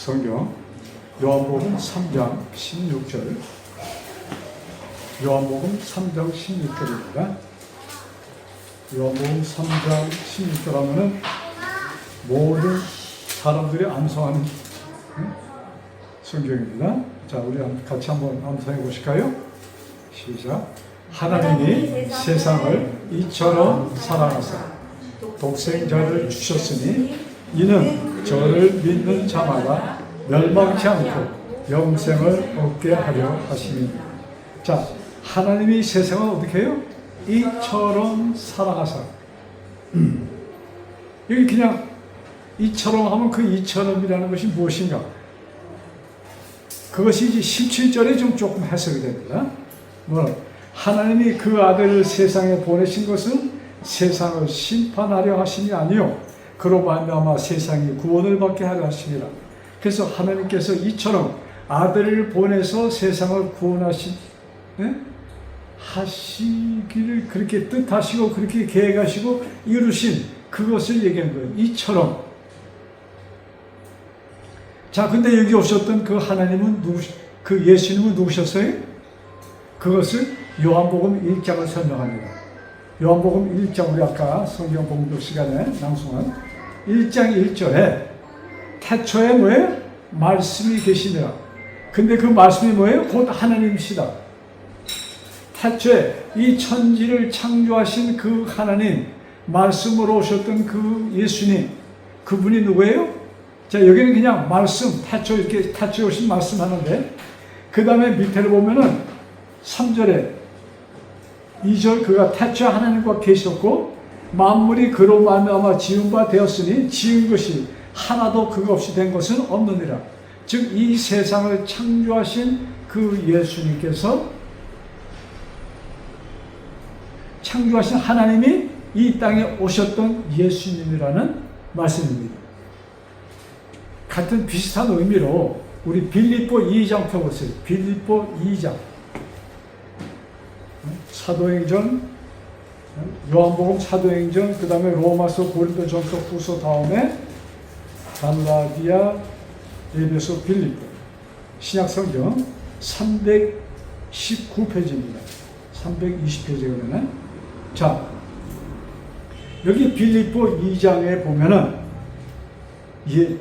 성경 요한복음 3장 16절, 요한복음 3장 16절입니다. 요한복음 3장 16절 하면은 모든 사람들이 암송하는 성경입니다. 자, 우리 같이 한번 암송해 보실까요? 시작. 하나님이 세상을 이처럼 사랑하사 독생자를 주셨으니 이는 저를 믿는 자마다 멸망치 않고 영생을 얻게 하려 하심이니라. 자, 하나님이 세상을 어떻게 해요? 이처럼 사랑하사. 여기 그냥 이처럼 하면 그 이처럼이라는 것이 무엇인가? 그것이 이제 17절에 좀 조금 해석이 됩니다. 하나님이 그 아들을 세상에 보내신 것은 세상을 심판하려 하심이 아니요 그로 말미암아 세상이 구원을 받게 하려 하심이라. 그래서 하나님께서 이처럼 아들을 보내서 세상을 하시기를 그렇게 뜻하시고 그렇게 계획하시고 이루신 그것을 얘기한 거예요. 이처럼. 자, 근데 여기 오셨던 그 하나님은 그 예수님은 누구셨어요? 그것을 요한복음 1장을 설명합니다. 요한복음 1장, 우리 아까 성경 공독 시간에 낭송한 1장 1절에 태초에 뭐예요? 말씀이 계시니라. 근데 그 말씀이 뭐예요? 곧 하나님이시다. 태초에 이 천지를 창조하신 그 하나님, 말씀으로 오셨던 그 예수님, 그분이 누구예요? 자, 여기는 그냥 말씀, 태초, 이렇게 태초에 오신 말씀 하는데, 그 다음에 밑에를 보면은 3절에 2절, 그가 태초에 하나님과 계셨고 만물이 그로 말미암아 지은 바 되었으니 지은 것이 하나도 그거 없이 된 것은 없느니라. 즉 이 세상을 창조하신 그 예수님께서, 창조하신 하나님이 이 땅에 오셨던 예수님이라는 말씀입니다. 같은 비슷한 의미로 우리 빌립보 2장 펴보세요. 빌립보 2장. 사도행전, 요한복음, 사도행전, 그 다음에 로마서, 고린도전서, 후서 다음에 갈라디아, 에베소, 빌립보. 신약성경 319페이지입니다. 320페이지거든요. 자, 여기 빌립보 2장에 보면은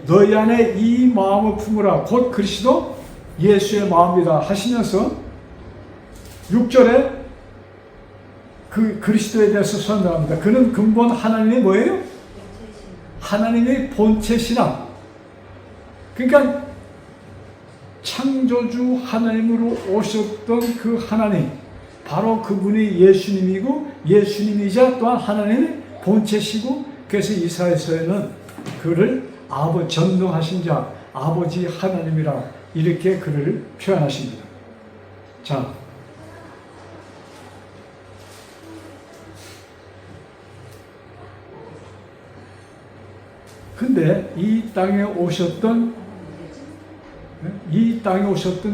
너희 안에 이 마음을 품으라 곧 그리스도 예수의 마음이다 하시면서 6절에 그 그리스도에 대해서 설명합니다. 그는 근본 하나님의 뭐예요? 하나님의 본체시라. 그러니까 창조주 하나님으로 오셨던 그 하나님, 바로 그분이 예수님이고 예수님이자 또한 하나님의 본체시고, 그래서 이사야서에는 그를 전능하신 자, 아버지 하나님이라 이렇게 그를 표현하십니다. 자, 근데 이 땅에 오셨던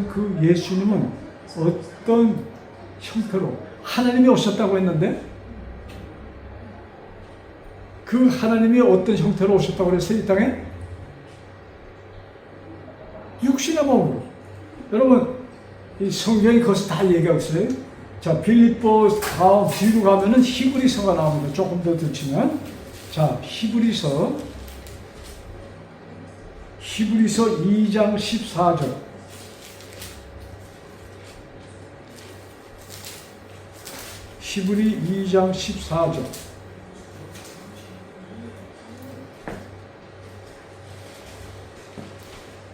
그 예수님은 어떤 형태로 하나님이 오셨다고 했는데, 그 하나님이 어떤 형태로 오셨다고 그랬어요? 이 땅에 육신의 몸으로. 여러분, 이 성경이 그것을 다 얘기하고 있어요. 자, 빌립보 다음 뒤로 가면은 히브리서가 나옵니다. 조금 더 듣지만, 자, 히브리서 2장 14절. 히브리 2장 14절.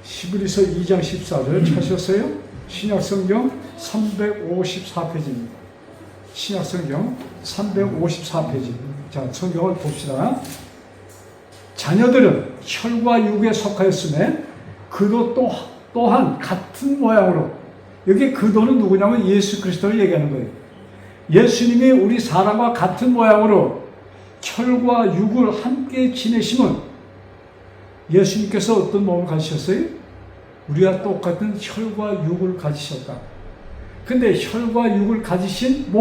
히브리서 2장 14절 찾으셨어요? 신약성경 354페이지입니다. 신약성경 354페이지. 자, 성경을 봅시다. 자녀들은 혈과 육에 속하였음에 그도 또한 같은 모양으로. 여기 그도는 누구냐면 예수 그리스도를 얘기하는 거예요. 예수님이 우리 사람과 같은 모양으로 혈과 육을 함께 지내심은, 예수님께서 어떤 몸을 가지셨어요? 우리와 똑같은 혈과 육을 가지셨다. 근데 혈과 육을 가지신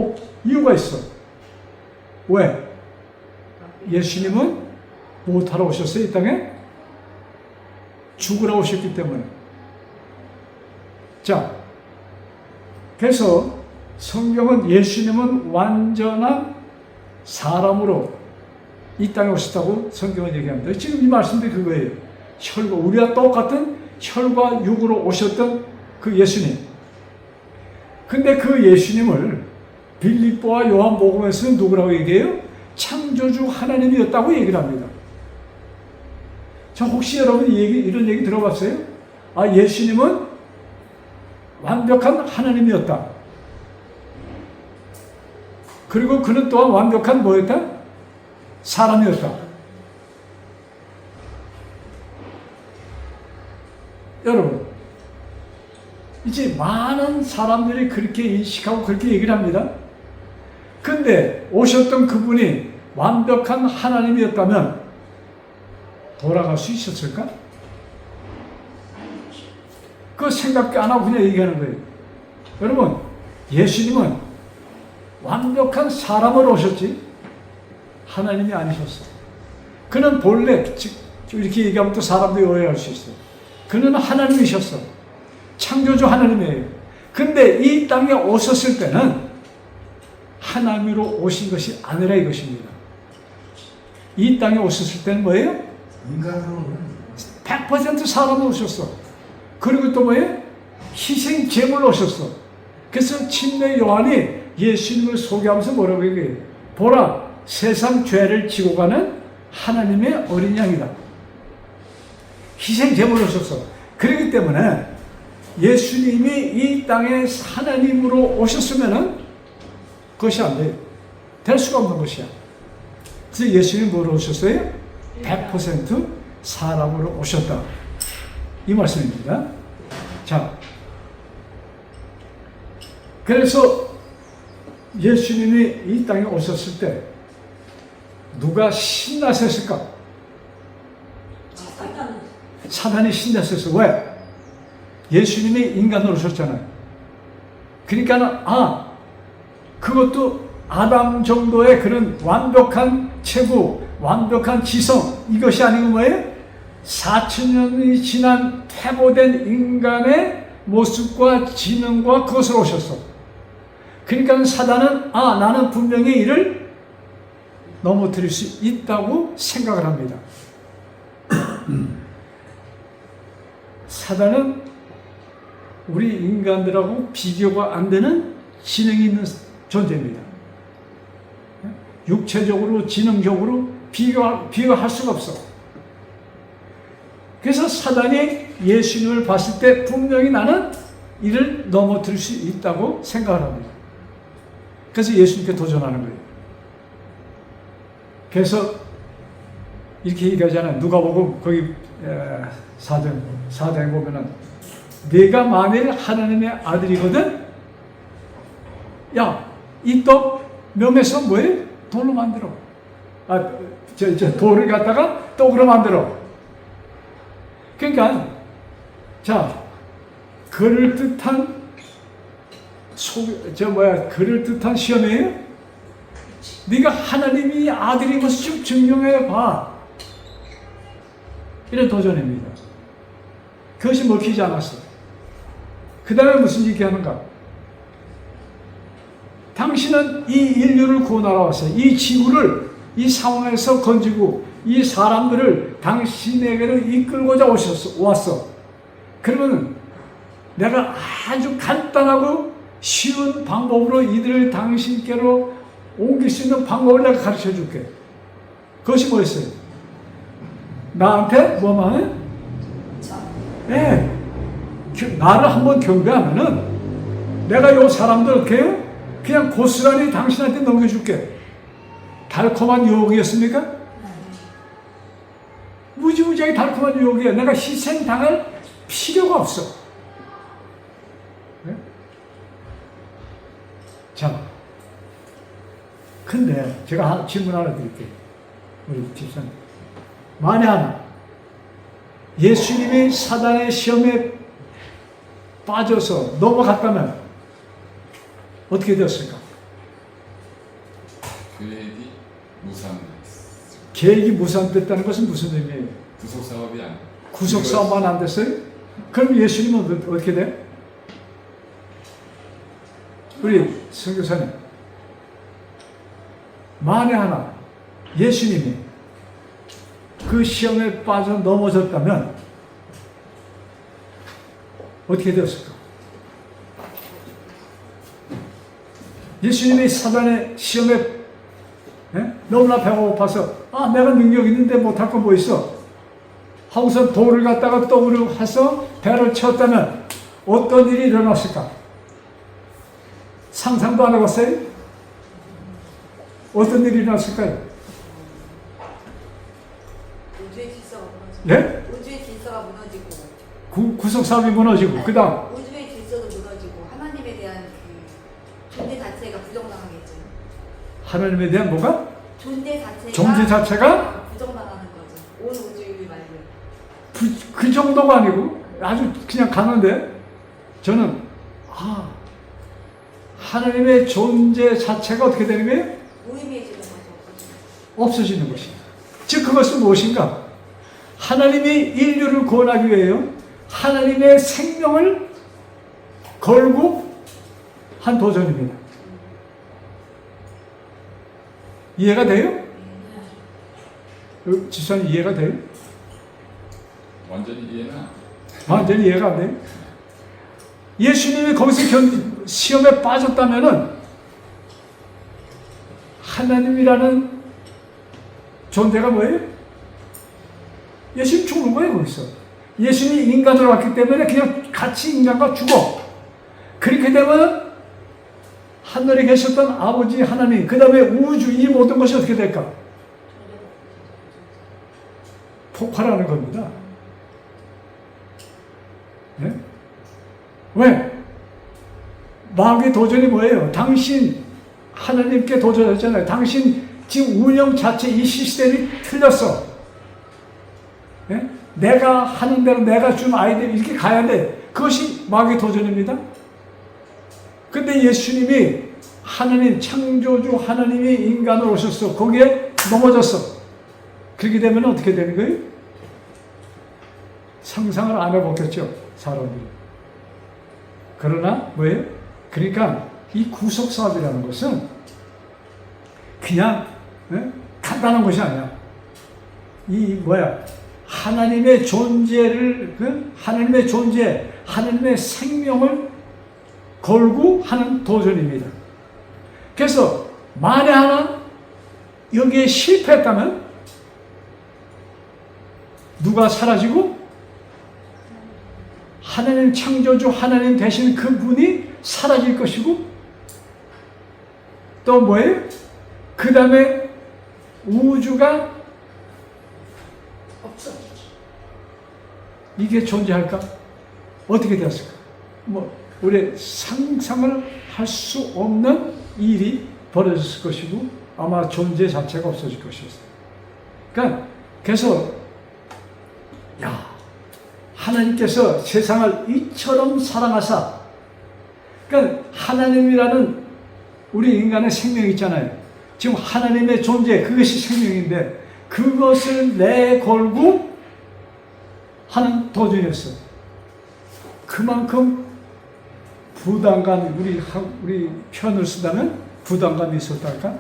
이유가 있어. 왜? 예수님은 무엇하러 오셨어요? 이 땅에? 죽으러 오셨기 때문에. 자, 그래서 성경은 예수님은 완전한 사람으로 이 땅에 오셨다고 성경은 얘기합니다. 지금 이 말씀도 그거예요. 혈과, 우리와 똑같은 혈과 육으로 오셨던 그 예수님. 근데 그 예수님을 빌립보와 요한복음에서는 누구라고 얘기해요? 창조주 하나님이었다고 얘기를 합니다. 자, 혹시 여러분 이런 얘기 들어봤어요? 아, 예수님은 완벽한 하나님이었다. 그리고 그는 또한 완벽한 뭐였다? 사람이었다. 여러분, 이제 많은 사람들이 그렇게 인식하고 그렇게 얘기를 합니다. 근데 오셨던 그분이 완벽한 하나님이었다면 돌아갈 수 있었을까? 그 생각도 안 하고 그냥 얘기하는 거예요. 여러분, 예수님은 완벽한 사람으로 오셨지 하나님이 아니셨어. 그는 본래 이렇게 얘기하면 또 사람들이 오해할 수 있어요. 그는 하나님이셨어. 창조주 하나님이에요. 근데 이 땅에 오셨을 때는 하나님으로 오신 것이 아니라 이것입니다. 이 땅에 오셨을 때는 뭐예요? 인간으로는 100% 사람으로 오셨어. 그리고 또 뭐예요? 희생 제물로 오셨어. 그래서 침례 요한이 예수님을 소개하면서 뭐라고 얘기해요? 보라, 세상 죄를 지고 가는 하나님의 어린 양이다. 희생 제물로 오셨어. 그렇기 때문에 예수님이 이 땅에 하나님으로 오셨으면은 그것이 안 돼요. 될 수가 없는 것이야. 그래서 예수님이 뭐로 오셨어요? 100% 사람으로 오셨다. 이 말씀입니다. 자, 그래서 예수님이 이 땅에 오셨을 때 누가 신나셨을까? 사단이 신나셨어. 왜? 예수님이 인간으로 오셨잖아요. 그러니까 그것도 아담 정도의 그런 완벽한 체구, 완벽한 지성, 이것이 아니고 뭐예요? 4,000년이 지난 퇴보된 인간의 모습과 지능과 그것으로 오셨어. 그러니까 사단은 나는 분명히 이를 넘어뜨릴 수 있다고 생각을 합니다. 사단은 우리 인간들하고 비교가 안 되는 지능이 있는 존재입니다. 육체적으로, 지능적으로 비교할 수가 없어. 그래서 사단이 예수님을 봤을 때 분명히 나는 이를 넘어뜨릴 수 있다고 생각을 합니다. 그래서 예수님께 도전하는 거예요. 그래서 이렇게 얘기하잖아요. 누가복음 거기 4장에 보면은 네가 만일 하나님의 아들이거든, 야, 이 떡 명에서 뭐해? 돌로 만들어. 돌을 갖다가 떡으로 만들어. 그러니까 자, 그럴듯한 그럴듯한 시험이에요? 네가 하나님이 아들인 것을 좀 증명해 봐. 이런 도전입니다. 그것이 먹히지 않았어. 그 다음에 무슨 얘기하는가? 당신은 이 인류를 구원하러 왔어요. 이 지구를 이 상황에서 건지고 이 사람들을 당신에게로 이끌고자 왔어. 그러면 내가 아주 간단하고 쉬운 방법으로 이들을 당신께로 옮길 수 있는 방법을 내가 가르쳐 줄게. 그것이 뭐였어요? 나한테 뭐만 해? 네. 나를 한번 경배하면은 내가 이 사람들 어떻게 해요? 그냥 고스란히 당신한테 넘겨줄게. 달콤한 유혹이었습니까? 무지무지하게 달콤한 유혹이야. 내가 희생당할 필요가 없어. 네? 자, 근데 제가 질문 하나 드릴게요. 우리 집사님. 만약 예수님이 사단의 시험에 빠져서 넘어갔다면 어떻게 되었을까? 계획이 무산됐어. 계획이 무산됐다는 것은 무슨 의미예요? 구속 사업이 아니야. 구속사만 안 됐어요? 그럼 예수님은 어떻게 돼요? 우리 선교사님, 만에 하나 예수님이 그 시험에 빠져 넘어졌다면 어떻게 되었을까? 예수님이 사단의 시험에 너무나 배가 고파서 내가 능력 있는데 못할 건 뭐 있어? 하고서 돌을 갖다가 떡으로 해서 배를 채웠다면 어떤 일이 일어났을까? 상상도 안 해봤어요? 어떤 일이 일어났을까요? 우주의 질서가 무너지고. 예? 우주의 질서가 무너지고. 구속사업이 무너지고 그 다음 우주의 질서도 무너지고 하나님에 대한 그 존재 자체가 부정당하겠죠. 하나님에 대한 뭐가? 존재 자체가 부정당하는 거죠. 온 우주의 말고. 그 정도가 아니고 아주 그냥 가는데 저는 하나님의 존재 자체가 어떻게 되는 거예요? 무의미해지는 거죠. 없어지는 것이에요. 즉 그것은 무엇인가? 하나님이 인류를 구원하기 위해요. 하나님의 생명을 걸고 한 도전입니다. 이해가 돼요? 지수님 이해가 돼요? 완전히 이해는 완전히 이해가 안 돼요? 예수님이 거기서 시험에 빠졌다면은 하나님이라는 존재가 뭐예요? 예수님 죽는 거예요, 거기서. 예수님이 인간으로 왔기 때문에 그냥 같이 인간과 죽어. 그렇게 되면 하늘에 계셨던 아버지 하나님, 그 다음에 우주, 이 모든 것이 어떻게 될까? 폭발하는 겁니다. 네? 왜? 마귀의 도전이 뭐예요? 당신 하나님께 도전했잖아요. 당신 지금 운영 자체 이 시스템이 틀렸어. 네? 내가 하는 대로 내가 준 아이들 이렇게 가야 돼. 그것이 마귀의 도전입니다. 근데 예수님이 하나님 창조주 하나님이 인간으로 오셨어. 거기에 넘어졌어. 그렇게 되면 어떻게 되는 거예요? 상상을 안 해봤겠죠, 사람들이. 그러나 뭐예요? 그러니까 이 구속사업이라는 것은 그냥 간단한 것이 아니야. 하나님의 존재를 하나님의 존재, 하나님의 생명을 걸고 하는 도전입니다. 그래서 만에 하나 여기에 실패했다면 누가 사라지고 하나님 창조주 하나님 되신 그분이 사라질 것이고 또 뭐예요? 그 다음에 우주가 없어. 이게 존재할까? 어떻게 되었을까? 우리 상상을 할 수 없는 일이 벌어졌을 것이고 아마 존재 자체가 없어질 것이었어요. 그래서 하나님께서 세상을 이처럼 사랑하사 하나님이라는 우리 인간의 생명이 있잖아요. 지금 하나님의 존재 그것이 생명인데 그것을 내걸고 하는 도전이었어요. 그만큼 부담감이 우리 표현을 쓰다면 부담감이 있었달까?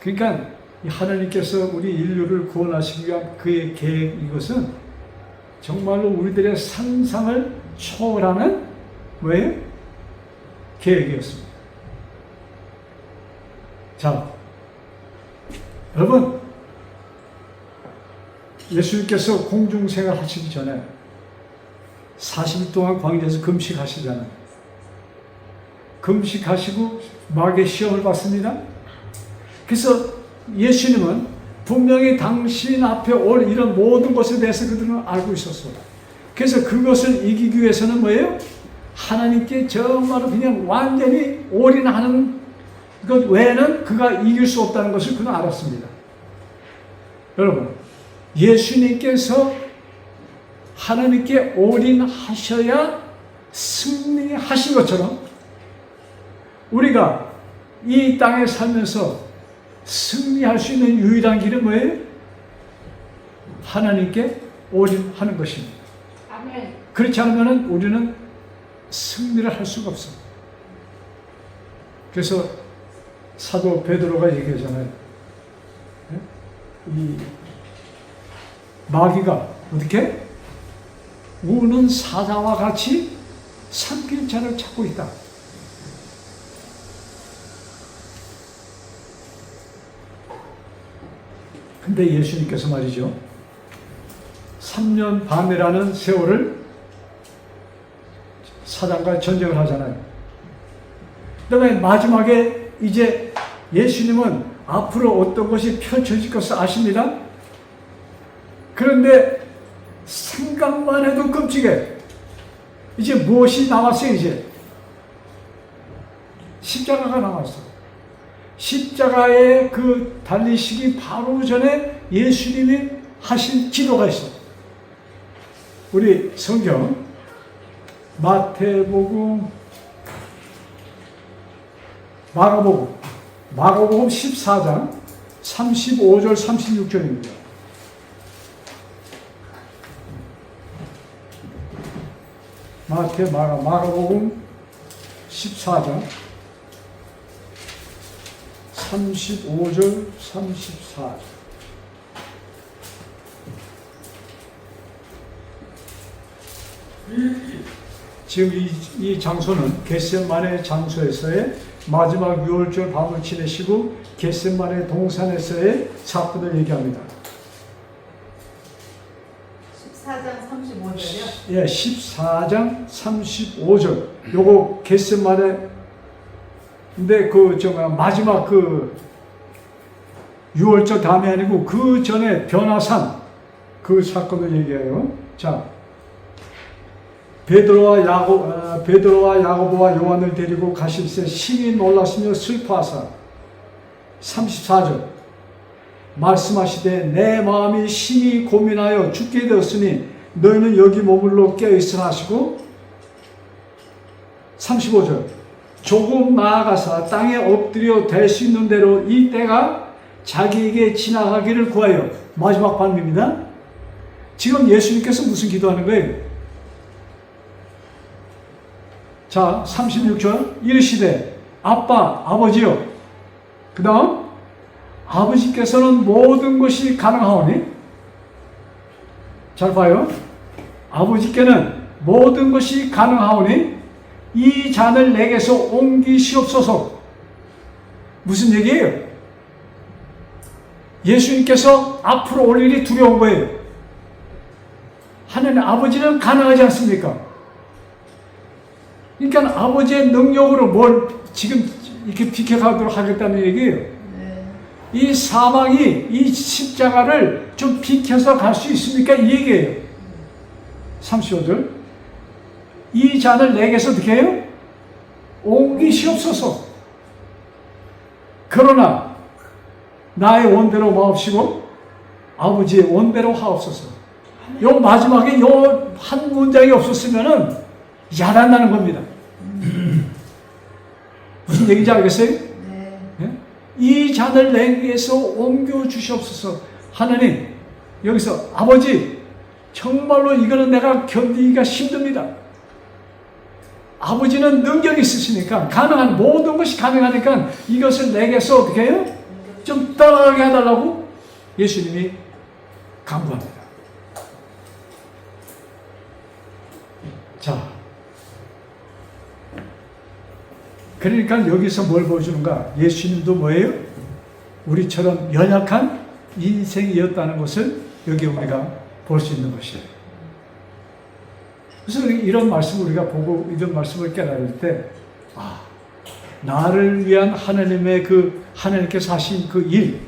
그러니까 하나님께서 우리 인류를 구원하시기 위한 그의 계획 이것은 정말로 우리들의 상상을 초월하는 계획이었습니다. 자, 여러분 예수님께서 공중생활 하시기 전에 40일 동안 광야에서 금식하시잖아요. 금식하시고 마귀의 시험을 받습니다. 그래서 예수님은 분명히 당신 앞에 올 이런 모든 것에 대해서 그들은 알고 있었어요. 그래서 그것을 이기기 위해서는 뭐예요? 하나님께 정말로 그냥 완전히 올인하는 것 외에는 그가 이길 수 없다는 것을 그는 알았습니다. 여러분, 예수님께서 하나님께 올인하셔야 승리하신 것처럼 우리가 이 땅에 살면서 승리할 수 있는 유일한 길은 뭐예요? 하나님께 올인하는 것입니다. 아멘. 그렇지 않으면 우리는 승리를 할 수가 없어. 그래서 사도 베드로가 얘기하잖아요. 이 마귀가 어떻게? 우는 사자와 같이 삼킬 자를 찾고 있다. 근데 예수님께서 말이죠. 3년 반이라는 세월을 사단과 전쟁을 하잖아요. 그다음에 마지막에 이제 예수님은 앞으로 어떤 것이 펼쳐질 것을 아십니다. 그런데 생각만 해도 끔찍해. 이제 무엇이 남았어요? 이제 십자가가 남았어. 십자가의 그 달리시기 바로 전에 예수님이 하신 기도가 있어. 우리 성경 마태복음, 마가복음 14장 35절 36절입니다. 마가복음 14장 35절 34절. 지금 이 장소는 겟세마네 장소에서의 마지막 유월절 밤을 지내시고 겟세마네 동산에서의 사건을 얘기합니다. 14장 35절이요? 예, 14장 35절. 요거 겟세마네 근데 마지막 유월절 다음이 아니고 그 전에 변화산 그 사건을 얘기해요. 자, 베드로와 야고보와 요한을 데리고 가실새 심히 놀라시며 슬퍼하사 34절 말씀하시되 내 마음이 심히 고민하여 죽게 되었으니 너희는 여기 머물러 깨어있으라 하시고 35절 조금 나아가서 땅에 엎드려 될 수 있는 대로 이 때가 자기에게 지나가기를 구하여 마지막 반입니다. 지금 예수님께서 무슨 기도하는 거예요? 자, 36절 이르시되 아버지요. 그 다음 아버지께서는 모든 것이 가능하오니 잘 봐요. 아버지께는 모든 것이 가능하오니 이 잔을 내게서 옮기시옵소서. 무슨 얘기예요? 예수님께서 앞으로 올 일이 두려운 거예요. 하나님 아버지는 가능하지 않습니까? 그러니까 아버지의 능력으로 뭘 지금 이렇게 비켜가도록 하겠다는 얘기예요. 네. 이 사망이 이 십자가를 좀 비켜서 갈 수 있습니까? 이 얘기예요. 35절 이 잔을 내게서 어떻게 해요? 옮기시옵소서. 그러나 나의 원대로 마옵시고 아버지의 원대로 하옵소서. 요 마지막에 요 한 문장이 없었으면은 야단나는 겁니다. 무슨 얘기인지 알겠어요? 네. 예? 이 잔을 내게서 옮겨 주시옵소서. 하나님, 여기서 아버지, 정말로 이거는 내가 견디기가 힘듭니다. 아버지는 능력이 있으시니까 가능한 모든 것이 가능하니까 이것을 내게서 어떻게 해요? 좀 떠나게 해달라고 예수님이 강구합니다. 자, 그러니까 여기서 뭘 보여주는가? 예수님도 뭐예요? 우리처럼 연약한 인생이었다는 것을 여기 우리가 볼 수 있는 것이에요. 그래서 이런 말씀을 우리가 보고 이런 말씀을 깨달을 때, 아, 나를 위한 하나님의 하나님께서 하신 그 일,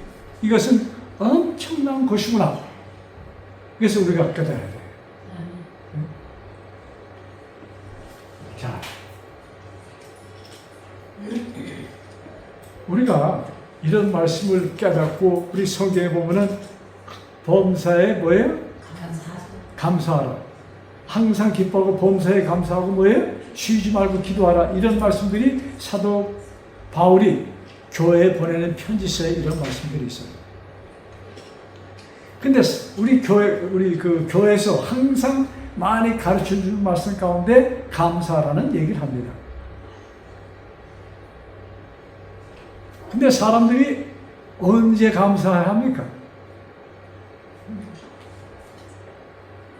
이것은 엄청난 것이구나. 그래서 우리가 깨달아야 돼요. 자, 우리가 이런 말씀을 깨닫고 우리 성경에 보면은 범사에 뭐예요? 감사하라. 항상 기뻐하고 범사에 감사하고 뭐예요? 쉬지 말고 기도하라. 이런 말씀들이 사도 바울이 교회에 보내는 편지서에 이런 말씀들이 있어요. 근데 우리 그 교회에서 항상 많이 가르쳐 주는 말씀 가운데 감사라는 얘기를 합니다. 근데 사람들이 언제 감사해야 합니까?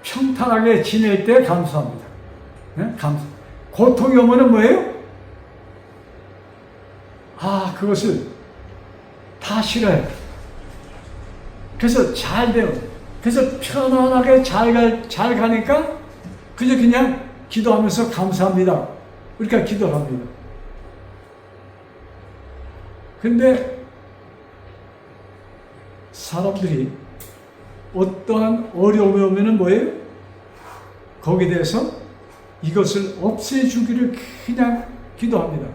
평탄하게 지낼 때 감사합니다. 네? 감사. 고통이 오면 뭐예요? 그것을 다 싫어요. 그래서 잘 돼요. 그래서 편안하게 잘 가니까 그냥 기도하면서 감사합니다. 우리가 기도를 합니다. 근데 사람들이 어떠한 어려움이 오면은 뭐예요? 거기에 대해서 이것을 없애주기를 그냥 기도합니다.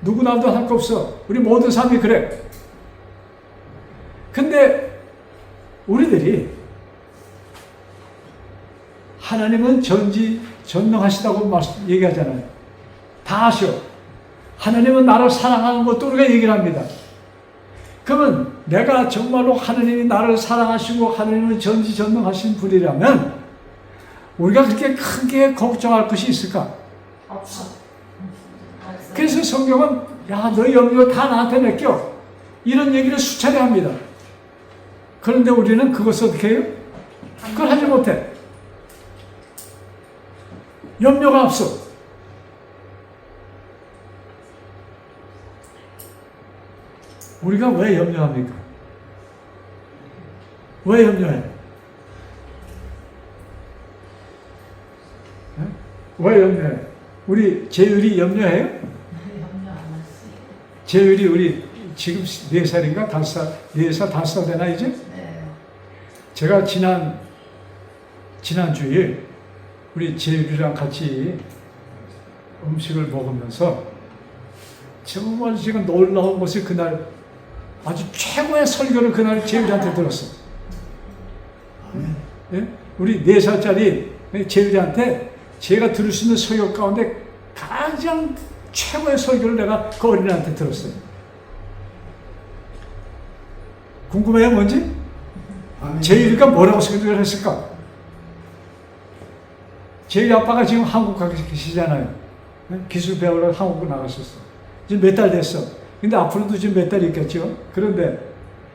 누구나도 할 거 없어. 우리 모든 사람이 그래. 근데 우리들이 하나님은 전지전능하시다고 얘기하잖아요. 다 아셔. 하나님은 나를 사랑하는 것도 우리가 얘기를 합니다. 그러면 내가 정말로 하나님이 나를 사랑하시고 하나님은 전지전능하신 분이라면 우리가 그렇게 크게 걱정할 것이 있을까? 없어. 그래서 성경은 너 염려 다 나한테 맡겨. 이런 얘기를 수차례 합니다. 그런데 우리는 그것을 어떻게 해요? 그걸 하지 못해. 염려가 없어. 우리가 왜 염려합니까? 왜 염려해? 왜 염려해? 우리 재율이 염려해요? 염려 안 했어요. 재율이 우리 지금 4살인가? 5살, 4살, 5살 되나 이제? 네. 제가 지난주에 우리 재율이랑 같이 음식을 먹으면서 정말 지금 놀라운 것이 그날 아주 최고의 설교를 그날 재율이한테 들었어. 예? 우리 4살짜리 재율이한테 제가 들을 수 있는 설교 가운데 가장 최고의 설교를 내가 그 어린이한테 들었어요. 궁금해요, 뭔지? 재율이가 뭐라고 설교를 했을까? 재율이 아빠가 지금 한국 가 계시잖아요. 기술 배우러 한국 나가셨어. 지금 몇 달 됐어. 근데 앞으로도 지금 몇 달 있겠죠. 그런데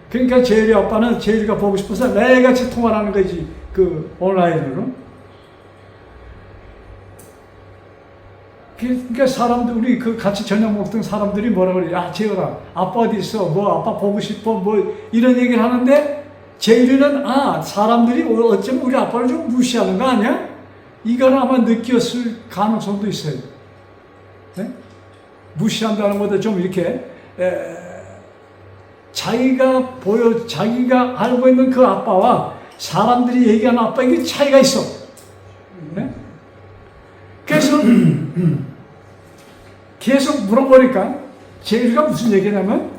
그러니까 재율이 아빠는 재율이가 보고 싶어서 매일같이 통화를 하는 거지. 그 온라인으로. 그러니까 사람들, 우리 그 같이 저녁 먹던 사람들이 뭐라고 그래. 야, 재율아, 아빠 어디 있어? 뭐 아빠 보고 싶어? 뭐 이런 얘기를 하는데 재율이는 사람들이 어쩌면 우리 아빠를 좀 무시하는 거 아니야? 이걸 아마 느꼈을 가능성도 있어요. 네? 무시한다는 것보다 좀 이렇게 자기가 알고 있는 그 아빠와 사람들이 얘기하는 아빠, 이게 차이가 있어. 네? 그래서 계속 물어보니까 재율이가 무슨 얘기냐면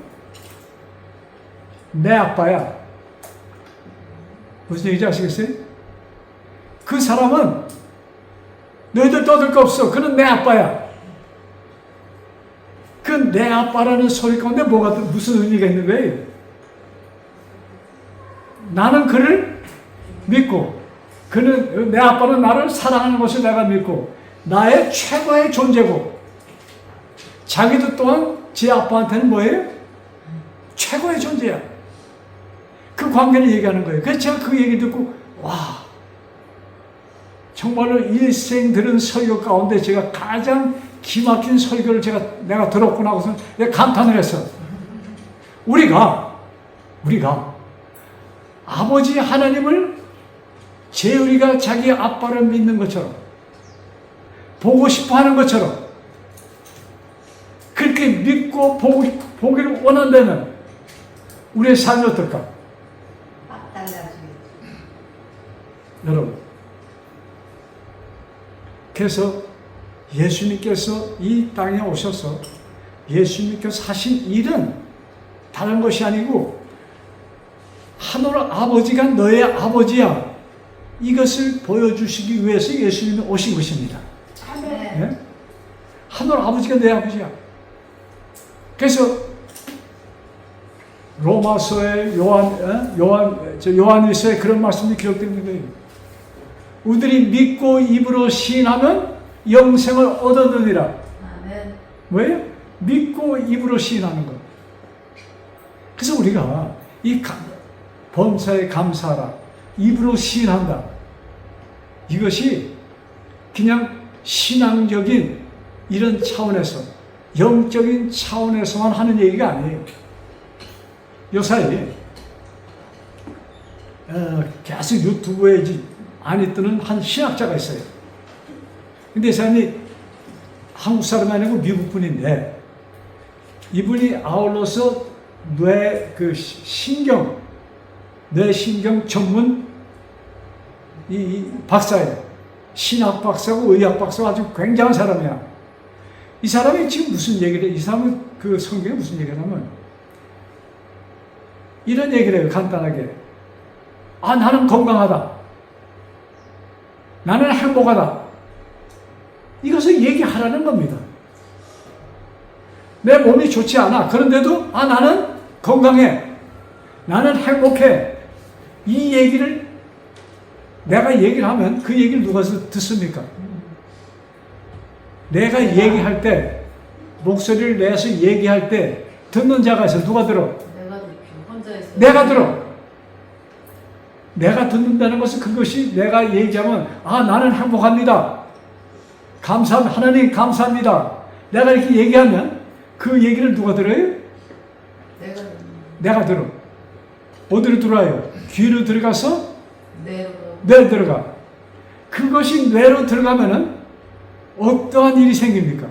내 아빠야. 무슨 얘기인지 아시겠어요? 그 사람은 너희들 떠들 거 없어. 그는 내 아빠야. 그 내 아빠라는 소리 가운데 무슨 의미가 있는 거예요? 나는 그를 믿고, 내 아빠는 나를 사랑하는 것을 내가 믿고, 나의 최고의 존재고, 자기도 또한 제 아빠한테는 뭐예요? 최고의 존재야. 그 관계를 얘기하는 거예요. 그래서 제가 그 얘기 듣고, 정말로 일생 들은 설교 가운데 제가 가장 기막힌 설교를 내가 들었구나 하고서 내가 감탄을 했어. 우리가 아버지 하나님을 재율이가 자기 아빠를 믿는 것처럼, 보고 싶어 하는 것처럼, 그렇게 믿고 보기를 원한다면 우리의 삶이 어떨까? 막 달라지겠죠. 여러분, 그래서 예수님께서 이 땅에 오셔서 예수님께서 하신 일은 다른 것이 아니고 하늘 아버지가 너의 아버지야, 이것을 보여주시기 위해서 예수님이 오신 것입니다. 네? 하늘 아버지가 내 아버지야. 그래서 로마서의 요한일서에 그런 말씀이 기록되는 거예요. 우리들이 믿고 입으로 시인하면 영생을 얻어느니라. 아멘. 왜요? 믿고 입으로 시인하는 것. 그래서 우리가 이 범사에 감사하라, 입으로 시인한다. 이것이 그냥 신앙적인 이런 차원에서, 영적인 차원에서만 하는 얘기가 아니에요. 요사이 계속 유튜브에 안에 뜨는 한 신학자가 있어요. 근데 이 사람이 한국 사람이 아니고 미국 분인데, 이분이 아울러서 뇌 신경 전문 이 박사예요. 신학 박사고 의학 박사고 아주 굉장한 사람이야. 이 사람이 지금 무슨 얘기를 해? 이 사람은 그 성경에 무슨 얘기를 하면 이런 얘기를 해요. 간단하게. 나는 건강하다. 나는 행복하다. 이것을 얘기하라는 겁니다. 내 몸이 좋지 않아. 그런데도 나는 건강해. 나는 행복해. 이 얘기를 내가 얘기를 하면 그 얘기를 누가 듣습니까? 내가 얘기할 때, 목소리를 내서 얘기할 때 듣는 자가 있어. 누가 들어? 내가 듣죠. 혼자서. 내가 들어. 내가 듣는다는 것은 그것이 내가 얘기하면 나는 행복합니다. 하나님 감사합니다. 내가 이렇게 얘기하면 그 얘기를 누가 들어요? 내가 들어. 어디로 들어와요? 귀로 들어가서 뇌로 들어가. 그것이 뇌로 들어가면은 어떠한 일이 생깁니까?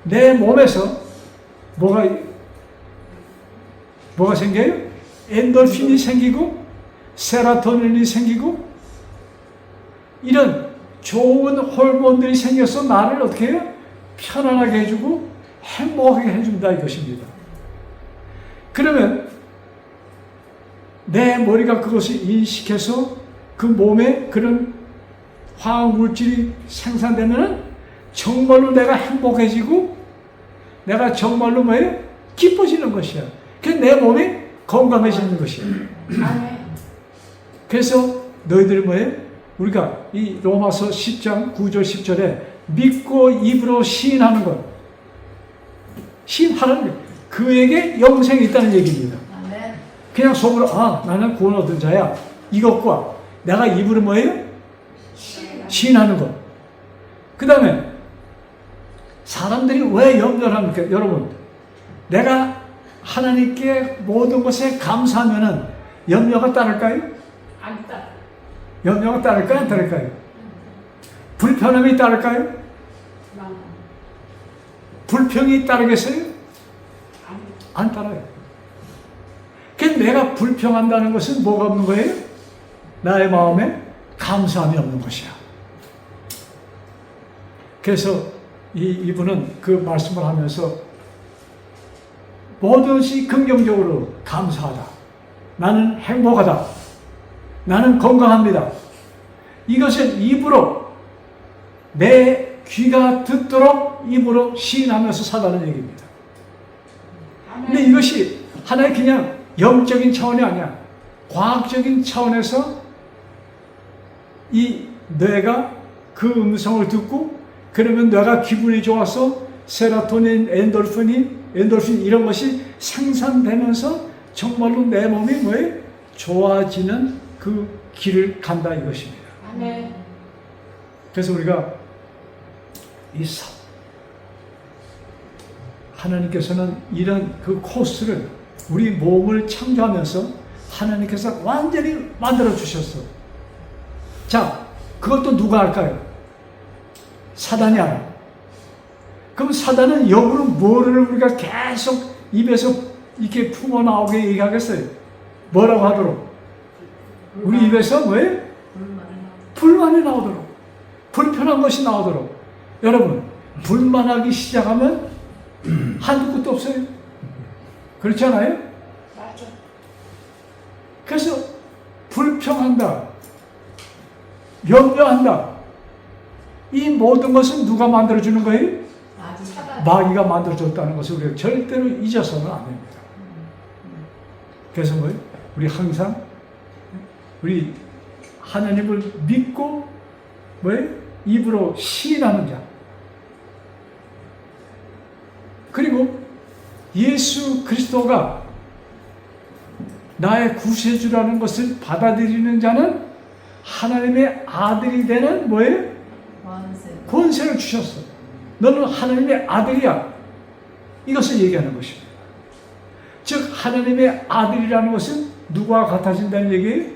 내 몸에서 뭐가 생겨요? 엔돌핀이 생기고 세로토닌이 생기고 이런 좋은 호르몬들이 생겨서 나를 어떻게 해요? 편안하게 해주고 행복하게 해준다 이것입니다. 그러면 내 머리가 그것을 인식해서 그 몸에 그런 화학물질이 생산되면 정말로 내가 행복해지고 내가 정말로 뭐예요? 기뻐지는 것이야. 그래서 내 몸이 건강해지는 것이야. 그래서 너희들이 뭐예요? 우리가 이 로마서 10장 9절 10절에 믿고 입으로 시인하는 것. 시인하는 것. 그에게 영생이 있다는 얘기입니다. 그냥 속으로 나는 구원 얻은 자야. 이것과 내가 입으로 뭐예요? 시인하는 것. 그 다음에 사람들이 왜 염려를 합니까? 여러분, 내가 하나님께 모든 것에 감사하면은 염려가 따를까요? 안 따. 염려가 따를까요? 안 따를까요? 불편함이 따를까요? 불평이 따르겠어요? 안 따라요. 그래서 내가 불평한다는 것은 뭐가 없는 거예요? 나의 마음에 감사함이 없는 것이야. 그래서 이분은 그 말씀을 하면서 모든 것이 긍정적으로 감사하다. 나는 행복하다. 나는 건강합니다. 이것을 입으로 내 귀가 듣도록 입으로 시인하면서 사다는 얘기입니다. 근데 이것이 하나의 그냥 영적인 차원이 아니야. 과학적인 차원에서 이 뇌가 그 음성을 듣고 그러면 뇌가 기분이 좋아서 세로토닌, 엔돌핀 이런 것이 생산되면서 정말로 내 몸이 뭐예요? 좋아지는 그 길을 간다 이것입니다. 그래서 우리가 하나님께서는 이런 그 코스를 우리 몸을 창조하면서 하나님께서 완전히 만들어 주셨어. 자, 그것도 누가 할까요? 사단이 알아. 그럼 사단은 역으로 뭐를 우리가 계속 입에서 이렇게 품어 나오게 얘기하겠어요? 뭐라고 하도록? 우리 입에서 뭐예요? 불만이 나오도록. 불편한 것이 나오도록. 여러분, 불만하기 시작하면 한두 끝도 없어요. 그렇지 않아요? 맞아. 그래서 불평한다. 염려한다. 이 모든 것은 누가 만들어주는 거예요? 마귀가 만들어줬다는 것을 우리가 절대로 잊어서는 안 됩니다. 그래서 뭐예요? 우리 항상 우리 하나님을 믿고 뭐예요? 입으로 시인하는 자. 그리고 예수 그리스도가 나의 구세주라는 것을 받아들이는 자는 하나님의 아들이 되는 뭐예요? 원세. 권세를 주셨어. 너는 하나님의 아들이야. 이것을 얘기하는 것입니다. 즉 하나님의 아들이라는 것은 누구와 같아진다는 얘기예요?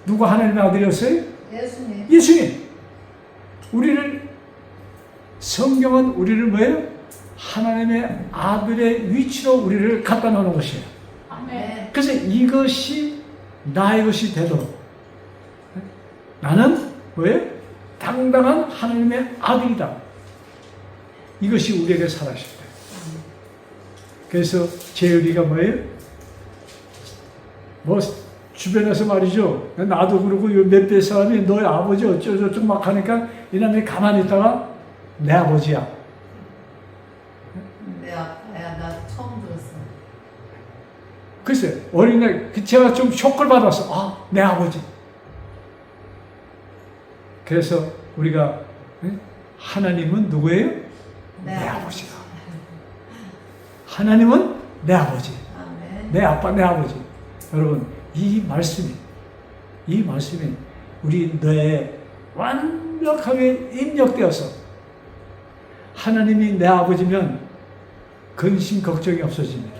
누가 하나님의 아들이었어요? 예수님. 예수님. 우리를 성경은 우리를 뭐예요? 하나님의 아들의 위치로 우리를 갖다 놓는 것이에요. 아멘. 그래서 이것이 나의 것이 되도록 나는 뭐예요? 당당한 하나님의 아들이다. 이것이 우리에게 살아있을 때. 그래서 재율이가 뭐예요? 뭐 주변에서 말이죠. 나도 그러고 몇몇 사람이 너의 아버지 어쩌고저쩌고 막 하니까 이놈이 가만히 있다가 내 아버지야. 내 아빠야. 나 처음 들었어. 글쎄 어린애 제가 좀 쇼크를 받았어. 아, 내 아버지. 그래서 우리가 하나님은 누구예요? 내 아버지다. 하나님은 내 아버지. 아멘. 내 아빠, 내 아버지. 여러분, 이 말씀이 우리 뇌에 완벽하게 입력되어서 하나님이 내 아버지면 근심, 걱정이 없어집니다.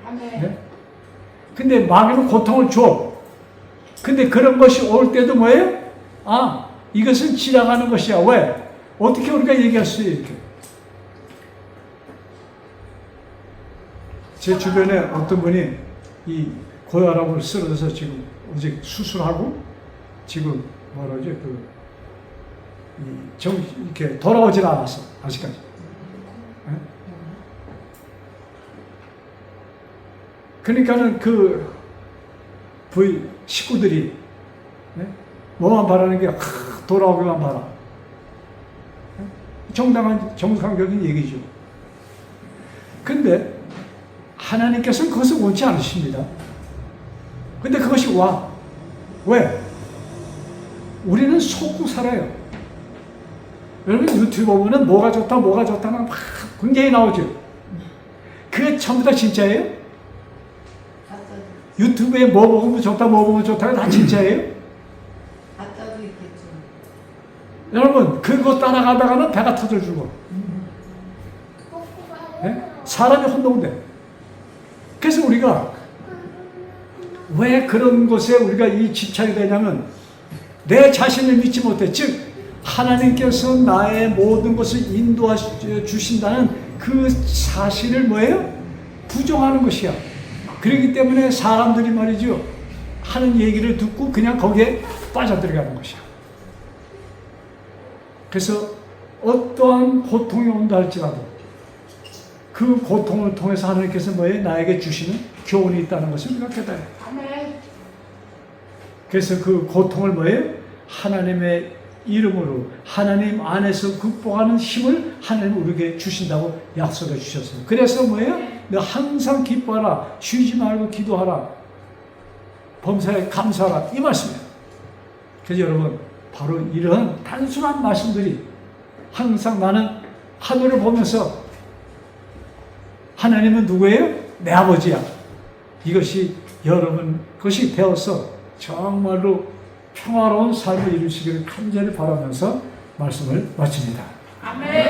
아멘. 네? 근데 마귀는 고통을 줘. 근데 그런 것이 올 때도 뭐예요? 아, 이것은 지나가는 것이야. 왜? 어떻게 우리가 얘기할 수 있어요, 이렇게? 제 주변에 어떤 분이 이 고혈압을 쓰러져서 지금 어제 수술하고 지금 뭐라 그러죠? 이렇게 돌아오질 않았어. 아직까지. 네? 그러니까는 그 부의 식구들이 네? 뭐만 바라는 게 돌아오기만 바라. 네? 정상적인 얘기죠. 근데 하나님께서는 그것을 원치 않으십니다. 근데 그것이 와. 왜? 우리는 속고 살아요. 여러분 유튜브 보면은 뭐가 좋다 막 굉장히 나오죠. 그게 전부 다 진짜예요? 가짜도. 유튜브에 뭐 먹으면 좋다가 다 진짜예요? 가짜도 있겠죠. 여러분 그거 따라가다가는 배가 터져주고 네? 사람이 혼동돼. 그래서 우리가 왜 그런 것에 우리가 이 집착이 되냐면 내 자신을 믿지 못해. 즉 하나님께서 나의 모든 것을 인도해 주신다는 그 사실을 뭐예요? 부정하는 것이야. 그렇기 때문에 사람들이 말이죠 하는 얘기를 듣고 그냥 거기에 빠져들어가는 것이야. 그래서 어떠한 고통이 온다 할지라도 그 고통을 통해서 하나님께서 뭐예요? 나에게 주시는 교훈이 있다는 것을 우리가 깨달아요. 아멘. 그래서 그 고통을 뭐예요? 하나님의 이름으로 하나님 안에서 극복하는 힘을 하나님 우리에게 주신다고 약속해 주셨어요. 그래서 뭐예요? 너 항상 기뻐하라. 쉬지 말고 기도하라. 범사에 감사하라. 이 말씀이에요. 그래서 여러분 바로 이런 단순한 말씀들이 항상 나는 하늘을 보면서 하나님은 누구예요? 내 아버지야. 이것이 여러분 것이 되어서 정말로 평화로운 삶을 이루시기를 간절히 바라면서 말씀을 마칩니다. 아멘.